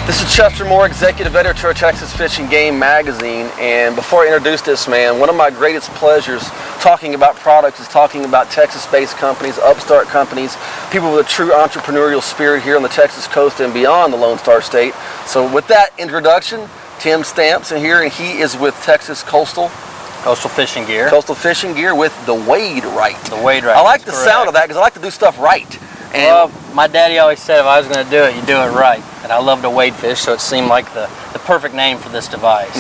This is Chester Moore, Executive Editor of Texas Fish and Game Magazine, and before I introduce this man, one of my greatest pleasures talking about products is talking about Texas-based companies, upstart companies, people with a true entrepreneurial spirit here on the Texas coast and beyond the Lone Star State. So with that introduction, Tim Stamps in here, and he is with Texas Coastal Fishing Gear. Coastal Fishing Gear with the WadeRight. The WadeRight. I like the sound of that because I like to do stuff right. And well, my daddy always said if I was going to do it, you do it right. And I love to wade fish, so it seemed like the perfect name for this device.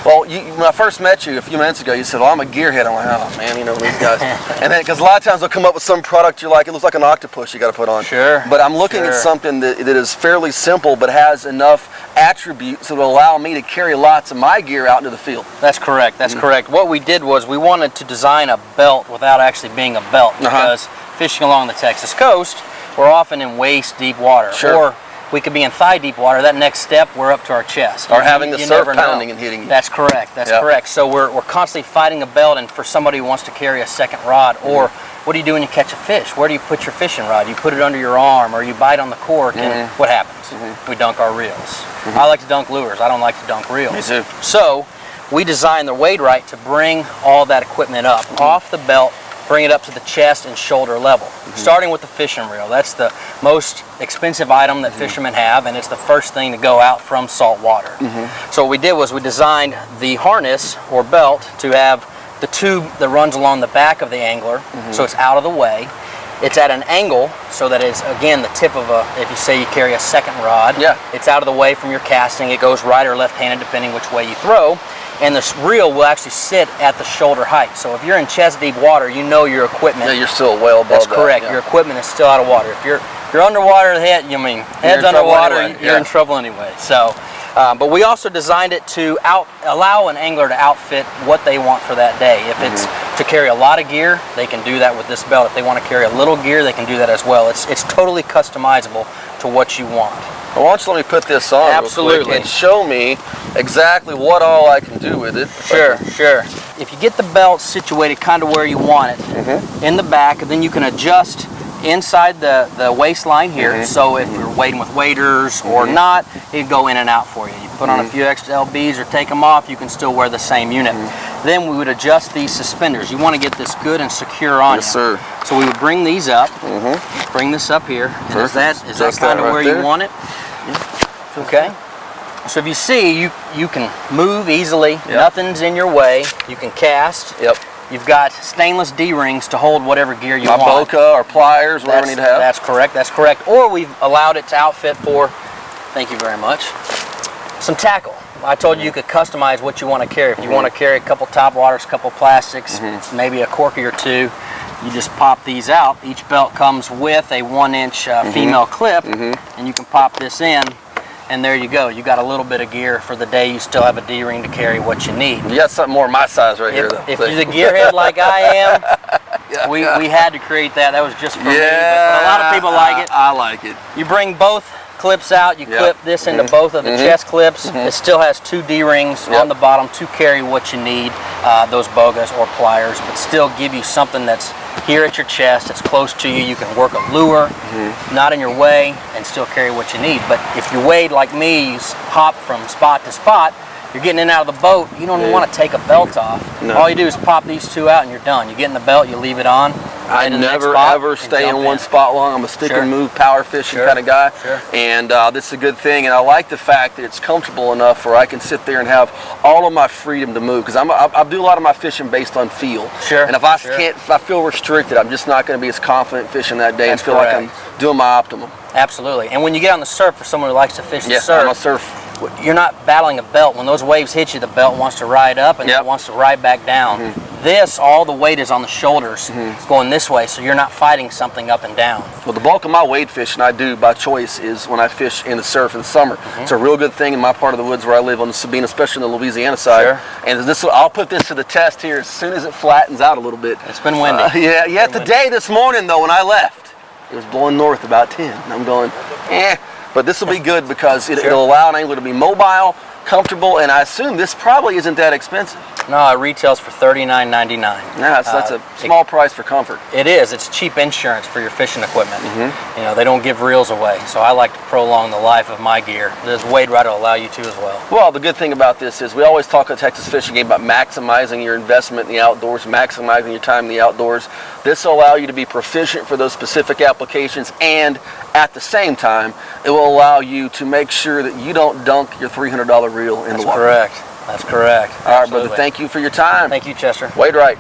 Well, when I first met you a few minutes ago, you said, well, I'm a gearhead. I'm like, oh man, you know these guys. And then, because a lot of times they'll come up with some product you're like, it looks like an octopus you got to put on. Sure. But I'm looking at something that is fairly simple, but has enough attributes that will allow me to carry lots of my gear out into the field. That's correct. That's correct. What we did was we wanted to design a belt without actually being a belt, because fishing along the Texas coast, we're often in waist deep water. Sure. Or we could be in thigh deep water. That next step, we're up to our chest. Or having the surf pounding and hitting you. That's correct. That's correct. So we're constantly fighting a belt, and for somebody who wants to carry a second rod, or what do you do when you catch a fish? Where do you put your fishing rod? You put it under your arm, or you bite on the cork, and what happens? We dunk our reels. I like to dunk lures. I don't like to dunk reels. Me too. So we designed the WadeRight to bring all that equipment up off the belt, bring it up to the chest and shoulder level. Starting with the fishing reel. That's the most expensive item that fishermen have, and it's the first thing to go out from salt water. So what we did was we designed the harness or belt to have the tube that runs along the back of the angler, so it's out of the way. It's at an angle so that it's, again, the tip of if you say you carry a second rod, it's out of the way from your casting. It goes right or left-handed depending which way you throw. And the reel will actually sit at the shoulder height. So if you're in chest deep water, you know your equipment. Yeah, you're still well above That's correct. Your equipment is still out of water. If you're underwater, head's underwater, anyway. You're in trouble anyway. So, but we also designed it to allow an angler to outfit what they want for that day. If it's to carry a lot of gear, they can do that with this belt. If they want to carry a little gear, they can do that as well. It's totally customizable to what you want. Well, why don't you let me put this on real quick and show me exactly what all I can do with it. Sure. If you get the belt situated kind of where you want it, in the back, then you can adjust inside the waistline here. So if you're wading with waders or not, it'd go in and out for you. You put on a few extra LBs or take them off, you can still wear the same unit. Then we would adjust these suspenders. You want to get this good and secure on you. Yes, sir. So we would bring these up, bring this up here. And is that kind of where you want it? Okay. So if you see, you can move easily. Nothing's in your way. You can cast. You've got stainless D-rings to hold whatever gear you want. My Boca or pliers, whatever I need to have. That's correct. That's correct. Or we've allowed it to outfit for, thank you very much, some tackle. I told you you could customize what you want to carry. If you want to carry a couple top waters, a couple plastics, maybe a corky or two, you just pop these out. Each belt comes with a 1-inch female clip, and you can pop this in, and there you go. You got a little bit of gear for the day. You still have a D-ring to carry what you need. You got something more my size right here, though. If you're the gearhead like I am, we had to create that. That was just for me, but a lot of people like it. I like it. You bring both clips out, you clip this into both of the chest clips. It still has 2 D-rings on the bottom to carry what you need, those bogas or pliers, but still give you something that's here at your chest, it's close to you. You can work a lure, not in your way, and still carry what you need. But if you wade like me, you hop from spot to spot, you're getting in and out of the boat, you don't even want to take a belt off. All you do is pop these 2 out and you're done. You get in the belt, you leave it on. I never ever stay in one spot long. I'm a stick and move power fishing kind of guy, and this is a good thing. And I like the fact that it's comfortable enough where I can sit there and have all of my freedom to move, because I do a lot of my fishing based on feel. And if I feel restricted, I'm just not going to be as confident fishing that day and feel like I'm doing my optimum. Absolutely. And when you get on the surf, for someone who likes to fish the surf, I'm a surf. You're not battling a belt. When those waves hit you, the belt wants to ride up and it wants to ride back down. This, all the weight is on the shoulders. It's going this way, so you're not fighting something up and down. Well, the bulk of my wade fishing I do by choice is when I fish in the surf in the summer. It's a real good thing in my part of the woods where I live on the Sabine, especially on the Louisiana side. And I'll put this to the test here as soon as it flattens out a little bit. It's been windy. Today, this morning though, when I left, it was blowing north about 10. And I'm going, But this will be good because it'll allow an angler to be mobile, comfortable, and I assume this probably isn't that expensive. No, it retails for $39.99. Yeah, that's a small price for comfort. It is. It's cheap insurance for your fishing equipment. You know, they don't give reels away, so I like to prolong the life of my gear. This WadeRight will allow you to as well. Well, the good thing about this is we always talk at Texas Fishing Game about maximizing your investment in the outdoors, maximizing your time in the outdoors. This will allow you to be proficient for those specific applications, and at the same time, it will allow you to make sure that you don't dunk your $300 reel in the water. That's correct. That's correct. All right, brother, thank you for your time. Thank you, Chester. WadeRight.